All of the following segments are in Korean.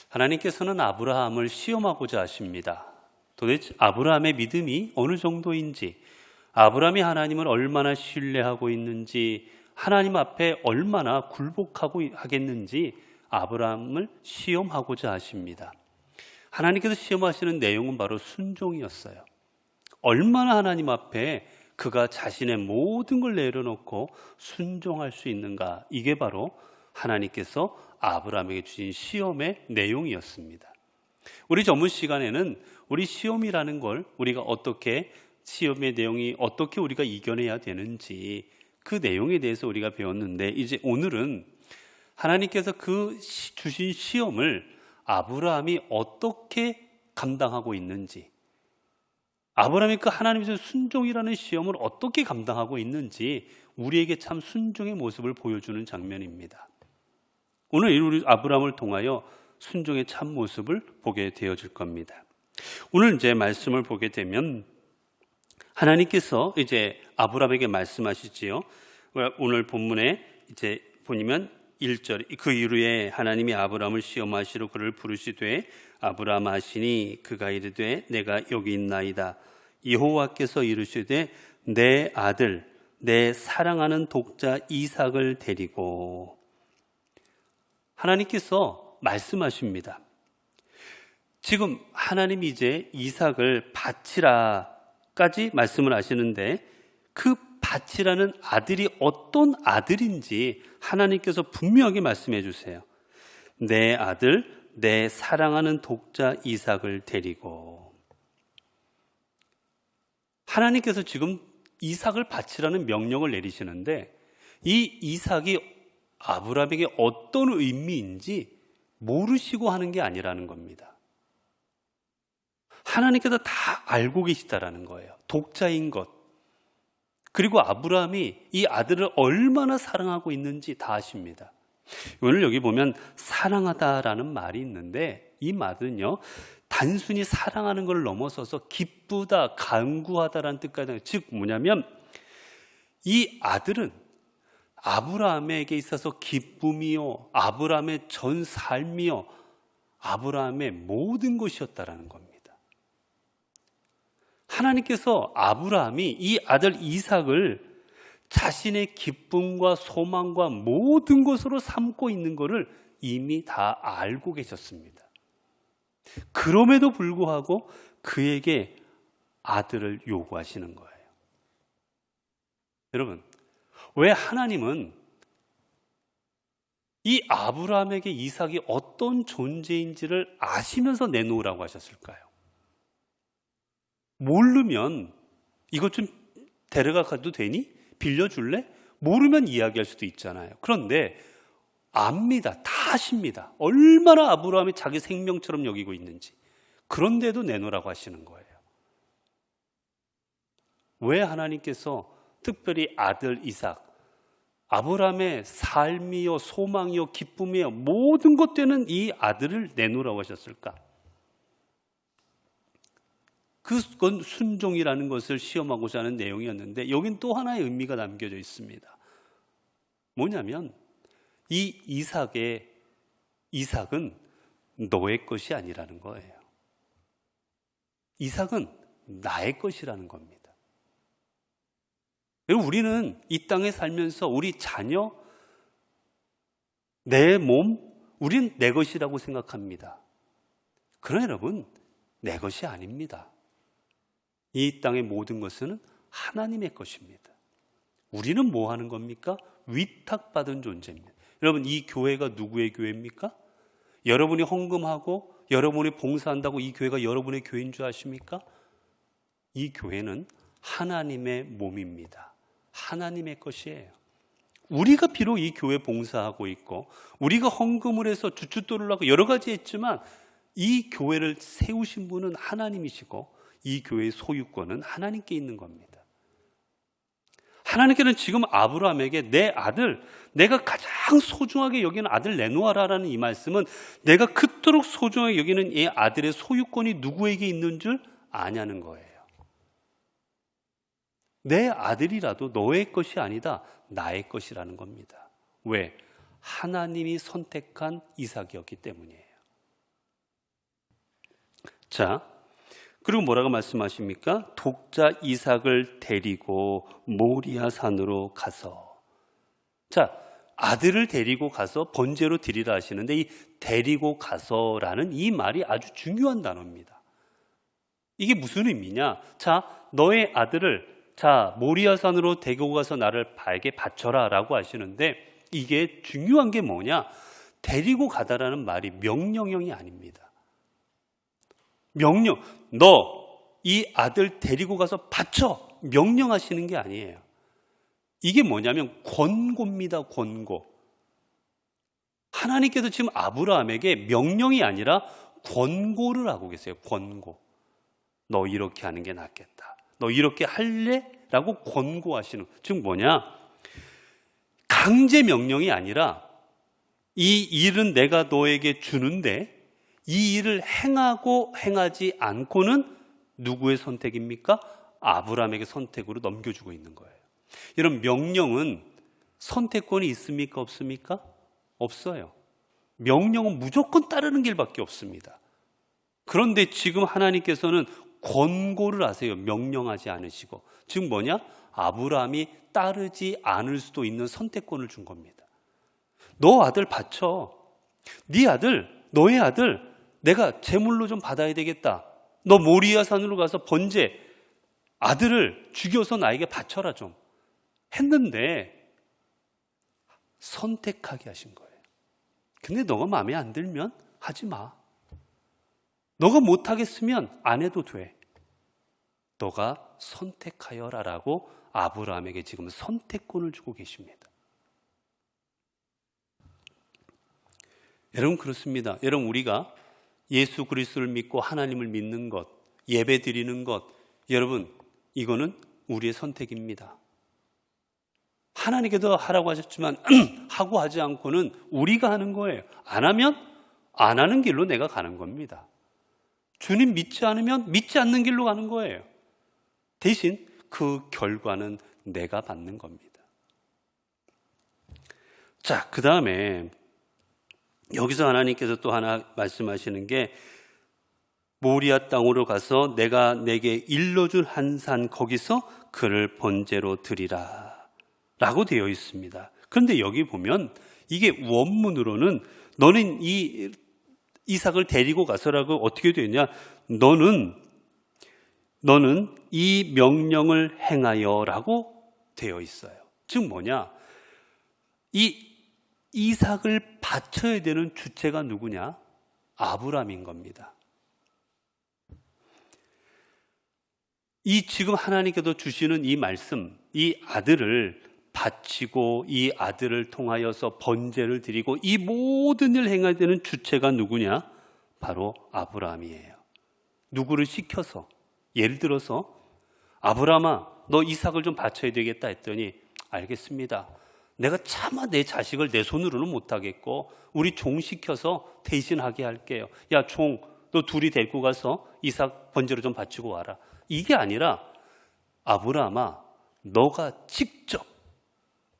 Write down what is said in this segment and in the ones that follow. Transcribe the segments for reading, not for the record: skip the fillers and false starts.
하나님께서는 아브라함을 시험하고자 하십니다. 도대체 아브라함의 믿음이 어느 정도인지, 아브라함이 하나님을 얼마나 신뢰하고 있는지, 하나님 앞에 얼마나 굴복하고 하겠는지 아브라함을 시험하고자 하십니다. 하나님께서 시험하시는 내용은 바로 순종이었어요. 얼마나 하나님 앞에 그가 자신의 모든 걸 내려놓고 순종할 수 있는가, 이게 바로 하나님께서 아브라함에게 주신 시험의 내용이었습니다. 우리 전문 시간에는 우리 시험이라는 걸 우리가 어떻게, 시험의 내용이 어떻게 우리가 이겨내야 되는지 그 내용에 대해서 우리가 배웠는데, 이제 오늘은 하나님께서 그 주신 시험을 아브라함이 어떻게 감당하고 있는지, 아브라함이 그 하나님의 순종이라는 시험을 어떻게 감당하고 있는지 우리에게 참 순종의 모습을 보여주는 장면입니다. 오늘 우리 아브라함을 통하여 순종의 참 모습을 보게 되어질 겁니다. 오늘 이제 말씀을 보게 되면 하나님께서 이제 아브라함에게 말씀하시지요. 오늘 본문에 이제 보면 1절, 그 이후에 하나님이 아브라함을 시험하시러 그를 부르시되 아브라함 하시니 그가 이르되 내가 여기 있나이다. 여호와께서 이르시되 내 아들 내 사랑하는 독자 이삭을 데리고. 하나님께서 말씀하십니다. 지금 하나님이 이제 이삭을 바치라까지 말씀을 하시는데, 그 바치라는 아들이 어떤 아들인지 하나님께서 분명하게 말씀해 주세요. 내 아들 내 사랑하는 독자 이삭을 데리고. 하나님께서 지금 이삭을 바치라는 명령을 내리시는데, 이 이삭이 아브라함에게 어떤 의미인지 모르시고 하는 게 아니라는 겁니다. 하나님께서 다 알고 계시다라는 거예요. 독자인 것, 그리고 아브라함이 이 아들을 얼마나 사랑하고 있는지 다 아십니다. 오늘 여기 보면 사랑하다라는 말이 있는데, 이 말은요 단순히 사랑하는 걸 넘어서서 기쁘다, 간구하다라는 뜻까지 해요. 즉 뭐냐면 이 아들은 아브라함에게 있어서 기쁨이요, 아브라함의 전 삶이요, 아브라함의 모든 것이었다라는 겁니다. 하나님께서 아브라함이 이 아들 이삭을 자신의 기쁨과 소망과 모든 것으로 삼고 있는 것을 이미 다 알고 계셨습니다. 그럼에도 불구하고 그에게 아들을 요구하시는 거예요. 여러분, 왜 하나님은 이 아브라함에게 이삭이 어떤 존재인지를 아시면서 내놓으라고 하셨을까요? 모르면 이것 좀 데려가 가도 되니? 빌려줄래? 모르면 이야기할 수도 있잖아요. 그런데 압니다. 다 아십니다. 얼마나 아브라함이 자기 생명처럼 여기고 있는지. 그런데도 내놓으라고 하시는 거예요. 왜 하나님께서 특별히 아들 이삭, 아브라함의 삶이요, 소망이요, 기쁨이요, 모든 것 되는 이 아들을 내놓으라고 하셨을까? 그건 순종이라는 것을 시험하고자 하는 내용이었는데, 여긴 또 하나의 의미가 남겨져 있습니다. 뭐냐면 이 이삭은 너의 것이 아니라는 거예요. 이삭은 나의 것이라는 겁니다. 여러분, 우리는 이 땅에 살면서 우리 자녀, 내 몸, 우린 내 것이라고 생각합니다. 그러나 여러분, 내 것이 아닙니다. 이 땅의 모든 것은 하나님의 것입니다. 우리는 뭐 하는 겁니까? 위탁받은 존재입니다. 여러분, 이 교회가 누구의 교회입니까? 여러분이 헌금하고 여러분이 봉사한다고 이 교회가 여러분의 교회인 줄 아십니까? 이 교회는 하나님의 몸입니다. 하나님의 것이에요. 우리가 비록 이 교회 봉사하고 있고 우리가 헌금을 해서 주춧돌을 하고 여러 가지 했지만, 이 교회를 세우신 분은 하나님이시고 이 교회의 소유권은 하나님께 있는 겁니다. 하나님께는 지금 아브라함에게 내 아들, 내가 가장 소중하게 여기는 아들 내놓아라라는 이 말씀은 내가 그토록 소중하게 여기는 이 아들의 소유권이 누구에게 있는 줄 아냐는 거예요. 내 아들이라도 너의 것이 아니다, 나의 것이라는 겁니다. 왜? 하나님이 선택한 이삭이었기 때문이에요. 자, 그리고 뭐라고 말씀하십니까? 독자 이삭을 데리고 모리아 산으로 가서. 자, 아들을 데리고 가서 번제로 드리라 하시는데 이 데리고 가서라는 이 말이 아주 중요한 단어입니다. 이게 무슨 의미냐? 자, 너의 아들을 모리아 산으로 데리고 가서 나를 발게 바쳐라 라고 하시는데 이게 중요한 게 뭐냐? 데리고 가다라는 말이 명령형이 아닙니다. 명령, 너 이 아들 데리고 가서 바쳐! 명령하시는 게 아니에요. 이게 뭐냐면 권고입니다. 권고. 하나님께서 지금 아브라함에게 명령이 아니라 권고를 하고 계세요. 권고. 너 이렇게 하는 게 낫겠다. 너 이렇게 할래? 라고 권고하시는. 즉 뭐냐? 강제 명령이 아니라 이 일은 내가 너에게 주는데 이 일을 행하고 행하지 않고는 누구의 선택입니까? 아브라함에게 선택으로 넘겨주고 있는 거예요. 여러분, 명령은 선택권이 있습니까? 없습니까? 없어요. 명령은 무조건 따르는 길밖에 없습니다. 그런데 지금 하나님께서는 권고를 하세요. 명령하지 않으시고. 즉 뭐냐? 아브라함이 따르지 않을 수도 있는 선택권을 준 겁니다. 너 아들 바쳐. 네 아들, 너의 아들 내가 제물로 좀 받아야 되겠다. 너 모리아 산으로 가서 번제 아들을 죽여서 나에게 바쳐라 좀. 했는데 선택하게 하신 거예요. 근데 너가 마음에 안 들면 하지 마. 너가 못하겠으면 안 해도 돼. 너가 선택하여라 라고 아브라함에게 지금 선택권을 주고 계십니다. 여러분, 그렇습니다. 여러분, 우리가 예수 그리스도를 믿고 하나님을 믿는 것, 예배 드리는 것, 여러분, 이거는 우리의 선택입니다. 하나님께서 하라고 하셨지만 하고 하지 않고는 우리가 하는 거예요. 안 하면 안 하는 길로 내가 가는 겁니다. 주님 믿지 않으면 믿지 않는 길로 가는 거예요. 대신 그 결과는 내가 받는 겁니다. 자, 그 다음에 여기서 하나님께서 또 하나 말씀하시는 게 모리아 땅으로 가서 내가 내게 일러준 한 산 거기서 그를 번제로 드리라 라고 되어 있습니다. 그런데 여기 보면 이게 원문으로는 너는 이 이삭을 데리고 가서라고 어떻게 되냐? 너는 이 명령을 행하여 라고 되어 있어요. 즉 뭐냐? 이 이삭을 바쳐야 되는 주체가 누구냐? 아브라함인 겁니다. 이 지금 하나님께서 주시는 이 말씀, 이 아들을 바치고 이 아들을 통하여서 번제를 드리고 이 모든 일을 행해야 되는 주체가 누구냐? 바로 아브라함이에요. 누구를 시켜서, 예를 들어서 아브라함아, 너 이삭을 좀 바쳐야 되겠다 했더니 알겠습니다. 내가 차마 내 자식을 내 손으로는 못하겠고 우리 종 시켜서 대신하게 할게요. 야, 종, 너 둘이 데리고 가서 이삭 번제로 좀 바치고 와라. 이게 아니라 아브라함아, 너가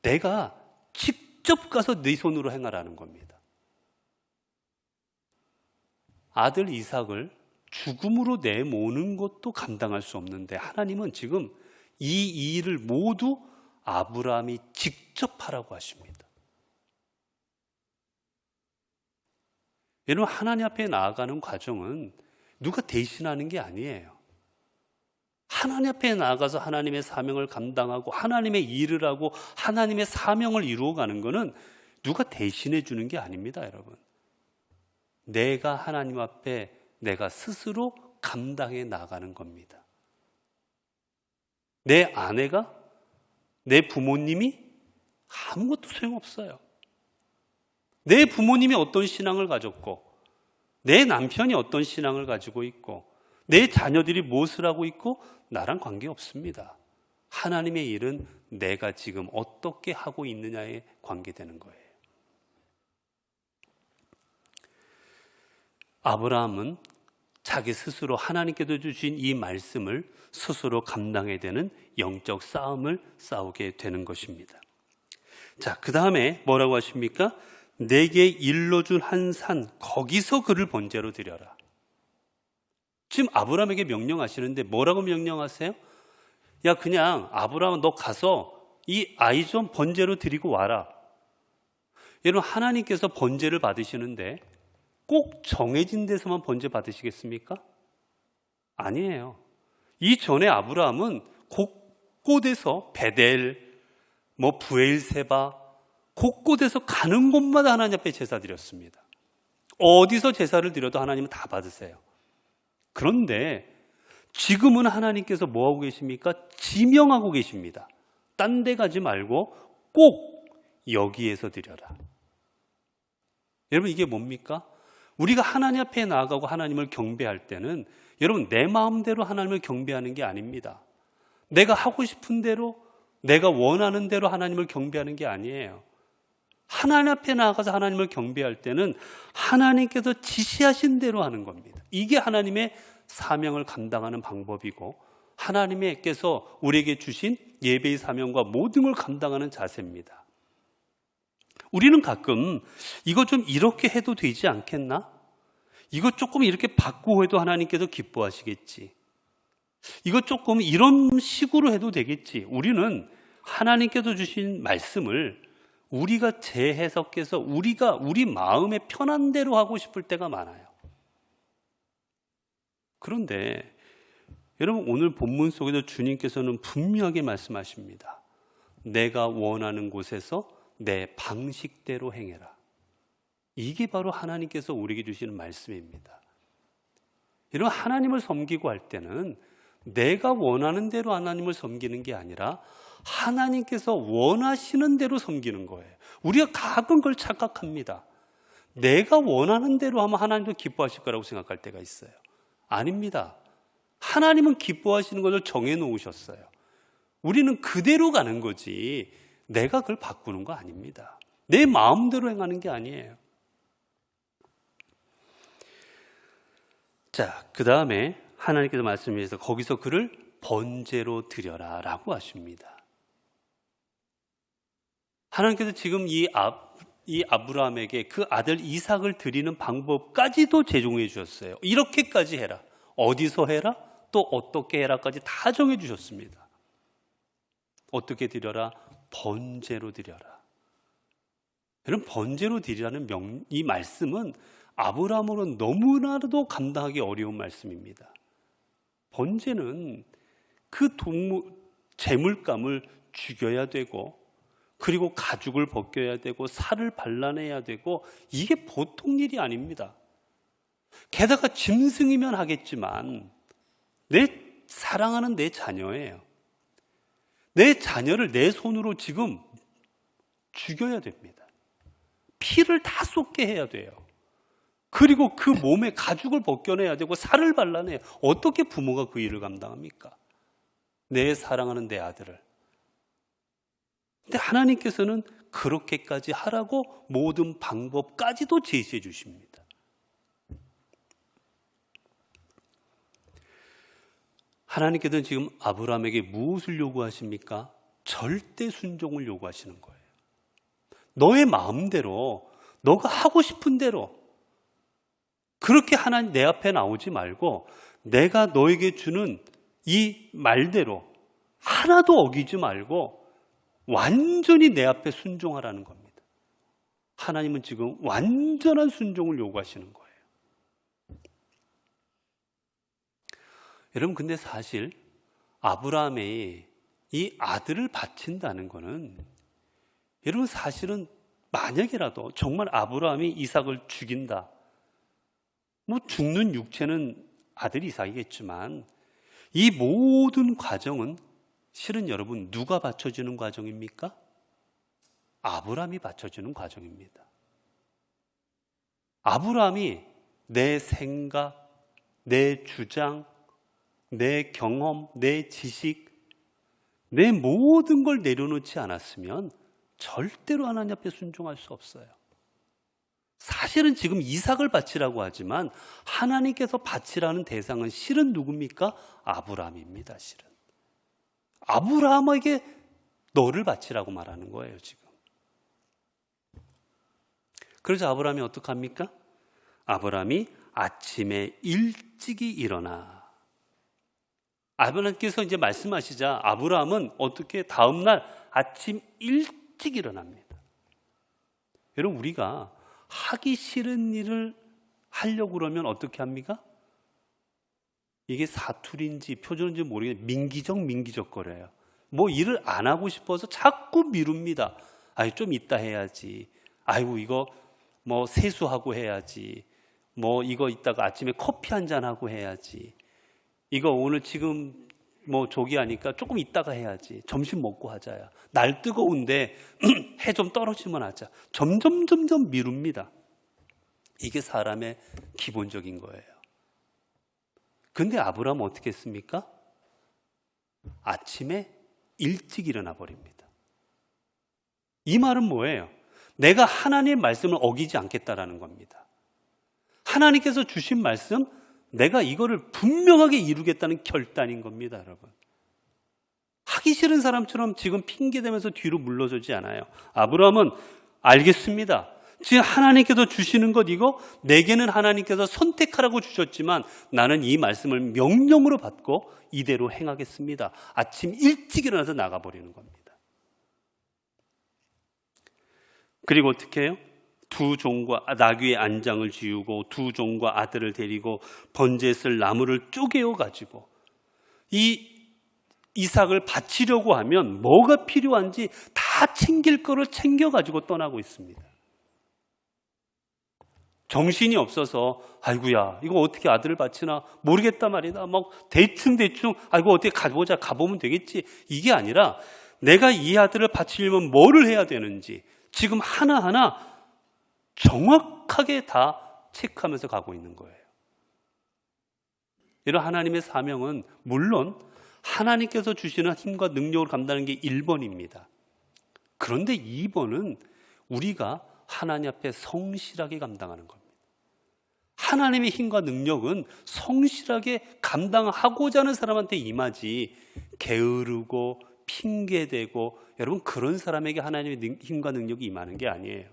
내가 직접 가서 네 손으로 행하라는 겁니다. 아들 이삭을 죽음으로 내모는 것도 감당할 수 없는데 하나님은 지금 이 일을 모두 아브라함이 직접 하라고 하십니다. 여러분, 하나님 앞에 나아가는 과정은 누가 대신하는 게 아니에요. 하나님 앞에 나아가서 하나님의 사명을 감당하고 하나님의 일을 하고 하나님의 사명을 이루어가는 것은 누가 대신해 주는 게 아닙니다, 여러분. 내가 하나님 앞에 내가 스스로 감당해 나가는 겁니다. 내 아내가, 내 부모님이 아무것도 소용없어요. 내 부모님이 어떤 신앙을 가졌고 내 남편이 어떤 신앙을 가지고 있고 내 자녀들이 무엇을 하고 있고 나랑 관계없습니다. 하나님의 일은 내가 지금 어떻게 하고 있느냐에 관계되는 거예요. 아브라함은 자기 스스로 하나님께서 주신 이 말씀을 스스로 감당해야 되는 영적 싸움을 싸우게 되는 것입니다. 자, 그 다음에 뭐라고 하십니까? 내게 일러준 한 산 거기서 그를 번제로 드려라. 지금 아브라함에게 명령하시는데 뭐라고 명령하세요? 야, 그냥 아브라함 너 가서 이 아이 좀 번제로 드리고 와라. 여러분, 하나님께서 번제를 받으시는데 꼭 정해진 데서만 번제 받으시겠습니까? 아니에요. 이전에 아브라함은 곳곳에서 베델, 부엘세바, 곳곳에서 가는 곳마다 하나님 앞에 제사 드렸습니다. 어디서 제사를 드려도 하나님은 다 받으세요. 그런데 지금은 하나님께서 뭐하고 계십니까? 지명하고 계십니다. 딴 데 가지 말고 꼭 여기에서 드려라. 여러분, 이게 뭡니까? 우리가 하나님 앞에 나아가고 하나님을 경배할 때는 여러분, 내 마음대로 하나님을 경배하는 게 아닙니다. 내가 하고 싶은 대로, 내가 원하는 대로 하나님을 경배하는 게 아니에요. 하나님 앞에 나아가서 하나님을 경배할 때는 하나님께서 지시하신 대로 하는 겁니다. 이게 하나님의 사명을 감당하는 방법이고, 하나님께서 우리에게 주신 예배의 사명과 모든 걸 감당하는 자세입니다. 우리는 가끔 이거 좀 이렇게 해도 되지 않겠나? 이거 조금 이렇게 바꾸고 해도 하나님께서 기뻐하시겠지. 이거 조금 이런 식으로 해도 되겠지. 우리는 하나님께서 주신 말씀을 우리가 재해석해서 우리 마음에 편한 대로 하고 싶을 때가 많아요. 그런데 여러분, 오늘 본문 속에서 주님께서는 분명하게 말씀하십니다. 내가 원하는 곳에서 내 방식대로 행해라. 이게 바로 하나님께서 우리에게 주시는 말씀입니다. 여러분, 하나님을 섬기고 할 때는 내가 원하는 대로 하나님을 섬기는 게 아니라 하나님께서 원하시는 대로 섬기는 거예요. 우리가 가끔 그걸 착각합니다. 내가 원하는 대로 하면 하나님도 기뻐하실 거라고 생각할 때가 있어요. 아닙니다. 하나님은 기뻐하시는 것을 정해놓으셨어요. 우리는 그대로 가는 거지 내가 그걸 바꾸는 거 아닙니다. 내 마음대로 행하는 게 아니에요. 자, 그 다음에 하나님께서 말씀하셔서 거기서 그를 번제로 드려라 라고 하십니다. 하나님께서 지금 이 아브라함에게 그 아들 이삭을 드리는 방법까지도 제공해 주셨어요. 이렇게까지 해라, 어디서 해라, 또 어떻게 해라까지 다 정해 주셨습니다. 어떻게 드려라? 번제로 드려라. 여러분, 번제로 드리라는 이 말씀은 아브라함으로는 너무나도 감당하기 어려운 말씀입니다. 번제는 그 제물감을 죽여야 되고, 그리고 가죽을 벗겨야 되고, 살을 발라내야 되고, 이게 보통 일이 아닙니다. 게다가 짐승이면 하겠지만 사랑하는 내 자녀예요. 내 자녀를 내 손으로 지금 죽여야 됩니다. 피를 다 쏟게 해야 돼요. 그리고 그 몸에 가죽을 벗겨내야 되고 살을 발라내야. 어떻게 부모가 그 일을 감당합니까? 내 사랑하는 내 아들을. 근데 하나님께서는 그렇게까지 하라고 모든 방법까지도 제시해 주십니다. 하나님께서는 지금 아브라함에게 무엇을 요구하십니까? 절대 순종을 요구하시는 거예요. 너의 마음대로, 너가 하고 싶은 대로 그렇게 하나님 내 앞에 나오지 말고 내가 너에게 주는 이 말대로 하나도 어기지 말고 완전히 내 앞에 순종하라는 겁니다. 하나님은 지금 완전한 순종을 요구하시는 거예요. 여러분, 근데 사실 아브라함이 이 아들을 바친다는 거는, 여러분, 사실은 만약이라도 정말 아브라함이 이삭을 죽인다, 죽는 육체는 아들 이삭이겠지만 이 모든 과정은 실은 여러분 누가 바쳐주는 과정입니까? 아브라함이 바쳐주는 과정입니다. 아브라함이 내 생각, 내 주장, 내 경험, 내 지식, 내 모든 걸 내려놓지 않았으면 절대로 하나님 앞에 순종할 수 없어요. 사실은 지금 이삭을 바치라고 하지만 하나님께서 바치라는 대상은 실은 누굽니까? 아브라함입니다. 실은 아브라함에게 너를 바치라고 말하는 거예요 지금. 그래서 아브라함이 어떡합니까? 아브라함이 아침에 일찍이 일어나. 아브라함께서 이제 말씀하시자 아브라함은 어떻게 다음날 아침 일찍 일어납니다. 여러분, 우리가 하기 싫은 일을 하려고 그러면 어떻게 합니까? 이게 사투리인지 표준인지 모르겠는데 민기적 거려요. 뭐 일을 안 하고 싶어서 자꾸 미룹니다. 아이, 좀 이따 해야지. 아이고, 이거 뭐 세수하고 해야지. 뭐 이거 이따가 아침에 커피 한잔 하고 해야지. 이거 오늘 지금 뭐 조기하니까 조금 이따가 해야지. 점심 먹고 하자야. 날 뜨거운데 해 좀 떨어지면 하자. 점점 미룹니다. 이게 사람의 기본적인 거예요. 근데 아브라함은 어떻게 했습니까? 아침에 일찍 일어나 버립니다. 이 말은 뭐예요? 내가 하나님의 말씀을 어기지 않겠다라는 겁니다. 하나님께서 주신 말씀, 내가 이거를 분명하게 이루겠다는 결단인 겁니다, 여러분. 하기 싫은 사람처럼 지금 핑계대면서 뒤로 물러서지 않아요. 아브라함은 알겠습니다. 지금 하나님께서 주시는 것 이거 내게는 하나님께서 선택하라고 주셨지만 나는 이 말씀을 명령으로 받고 이대로 행하겠습니다. 아침 일찍 일어나서 나가버리는 겁니다. 그리고 어떻게 해요? 두 종과 나귀의 안장을 지우고 두 종과 아들을 데리고 번제에 쓸 나무를 쪼개어 가지고 이 이삭을 바치려고 하면 뭐가 필요한지 다 챙길 거를 챙겨가지고 떠나고 있습니다. 정신이 없어서 아이고야 이거 어떻게 아들을 바치나 모르겠다 말이다. 막 대충 아이고 어떻게 가보면 되겠지. 이게 아니라 내가 이 아들을 바치려면 뭐를 해야 되는지 지금 하나하나 정확하게 다 체크하면서 가고 있는 거예요. 이런 하나님의 사명은 물론 하나님께서 주시는 힘과 능력을 감당하는 게 1번입니다. 그런데 2번은 우리가 하나님 앞에 성실하게 감당하는 겁니다. 하나님의 힘과 능력은 성실하게 감당하고자 하는 사람한테 임하지 게으르고 핑계대고 여러분 그런 사람에게 하나님의 힘과 능력이 임하는 게 아니에요.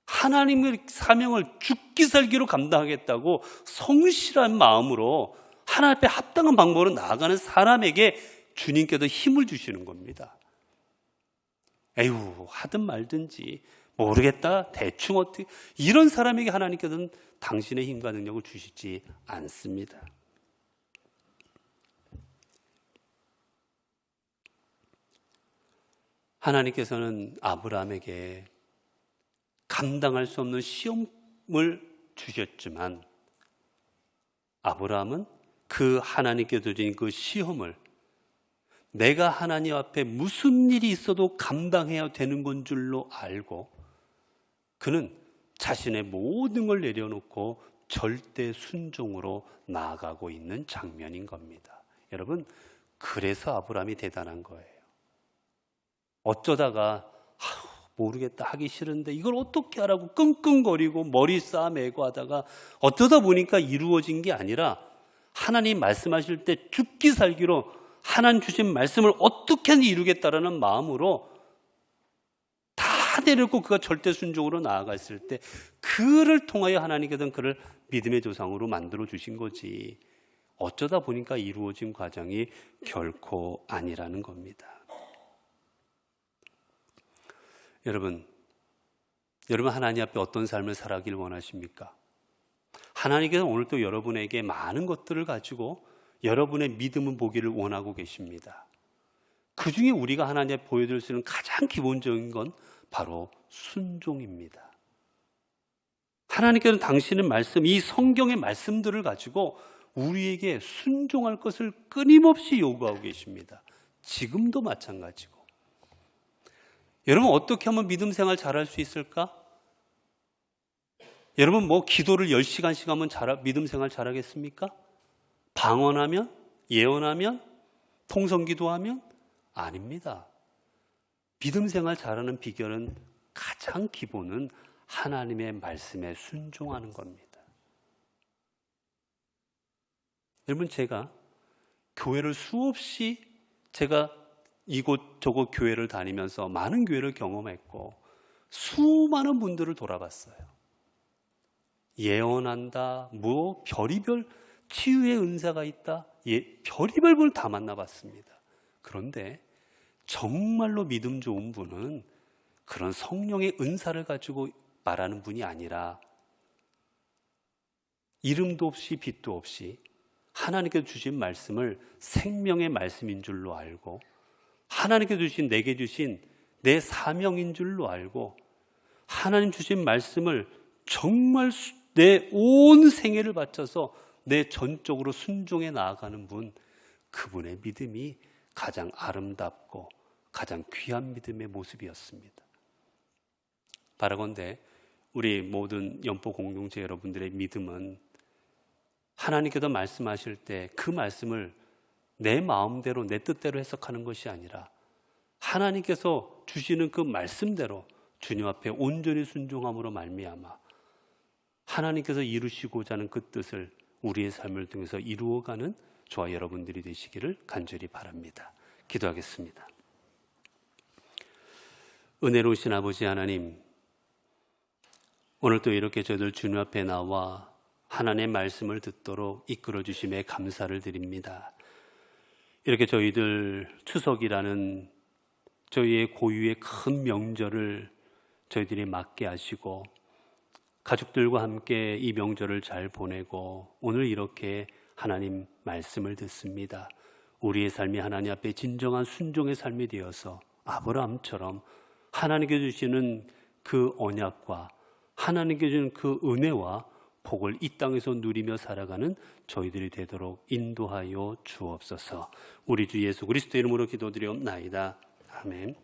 하나님의 사명을 죽기 살기로 감당하겠다고 성실한 마음으로 하나님 앞에 합당한 방법으로 나아가는 사람에게 주님께서 힘을 주시는 겁니다. 에휴 하든 말든지 모르겠다 대충 어떻게 이런 사람에게 하나님께서는 당신의 힘과 능력을 주시지 않습니다. 하나님께서는 아브라함에게 감당할 수 없는 시험을 주셨지만 아브라함은 그 하나님께서 주신 그 시험을 내가 하나님 앞에 무슨 일이 있어도 감당해야 되는 건 줄로 알고 그는 자신의 모든 걸 내려놓고 절대 순종으로 나아가고 있는 장면인 겁니다. 여러분, 그래서 아브라함이 대단한 거예요. 어쩌다가 모르겠다 하기 싫은데 이걸 어떻게 하라고 끙끙거리고 머리 싸매고 하다가 어쩌다 보니까 이루어진 게 아니라 하나님 말씀하실 때 죽기 살기로 하나님 주신 말씀을 어떻게 이루겠다라는 마음으로 다 내려놓고 그가 절대 순종으로 나아갔을 때 그를 통하여 하나님께서는 그를 믿음의 조상으로 만들어 주신 거지 어쩌다 보니까 이루어진 과정이 결코 아니라는 겁니다. 여러분 하나님 앞에 어떤 삶을 살아가길 원하십니까? 하나님께서 오늘 또 여러분에게 많은 것들을 가지고 여러분의 믿음을 보기를 원하고 계십니다. 그 중에 우리가 하나님 앞에 보여드릴 수 있는 가장 기본적인 건 바로 순종입니다. 하나님께서는 당신의 말씀, 이 성경의 말씀들을 가지고 우리에게 순종할 것을 끊임없이 요구하고 계십니다. 지금도 마찬가지고. 여러분 어떻게 하면 믿음 생활 잘할 수 있을까? 여러분 뭐 기도를 10시간씩 하면 믿음 생활 잘하겠습니까? 방언하면? 예언하면? 통성기도하면? 아닙니다. 믿음 생활 잘하는 비결은 가장 기본은 하나님의 말씀에 순종하는 겁니다. 여러분 제가 교회를 수없이 제가 이곳 저곳 교회를 다니면서 많은 교회를 경험했고 수많은 분들을 돌아봤어요. 예언한다, 뭐 별의별 치유의 은사가 있다, 별의별 분 다 만나봤습니다. 그런데 정말로 믿음 좋은 분은 그런 성령의 은사를 가지고 말하는 분이 아니라 이름도 없이 빛도 없이 하나님께서 주신 말씀을 생명의 말씀인 줄로 알고, 하나님께서 주신 내게 주신 내 사명인 줄로 알고, 하나님 주신 말씀을 정말 내 온 생애를 바쳐서 내 전적으로 순종해 나아가는 분, 그분의 믿음이 가장 아름답고 가장 귀한 믿음의 모습이었습니다. 바라건대 우리 모든 연포 공동체 여러분들의 믿음은 하나님께서 말씀하실 때 그 말씀을 내 마음대로 내 뜻대로 해석하는 것이 아니라 하나님께서 주시는 그 말씀대로 주님 앞에 온전히 순종함으로 말미암아 하나님께서 이루시고자 하는 그 뜻을 우리의 삶을 통해서 이루어가는 저와 여러분들이 되시기를 간절히 바랍니다. 기도하겠습니다. 은혜로우신 아버지 하나님, 오늘 또 이렇게 저희들 주님 앞에 나와 하나님의 말씀을 듣도록 이끌어 주심에 감사를 드립니다. 이렇게 저희들 추석이라는 저희의 고유의 큰 명절을 저희들이 맞게 하시고 가족들과 함께 이 명절을 잘 보내고 오늘 이렇게 하나님 말씀을 듣습니다. 우리의 삶이 하나님 앞에 진정한 순종의 삶이 되어서 아브라함처럼 하나님께 주시는 그 언약과 하나님께 주는 그 은혜와 복을 이 땅에서 누리며 살아가는 저희들이 되도록 인도하여 주옵소서. 우리 주 예수 그리스도 이름으로 기도드리옵나이다. 아멘.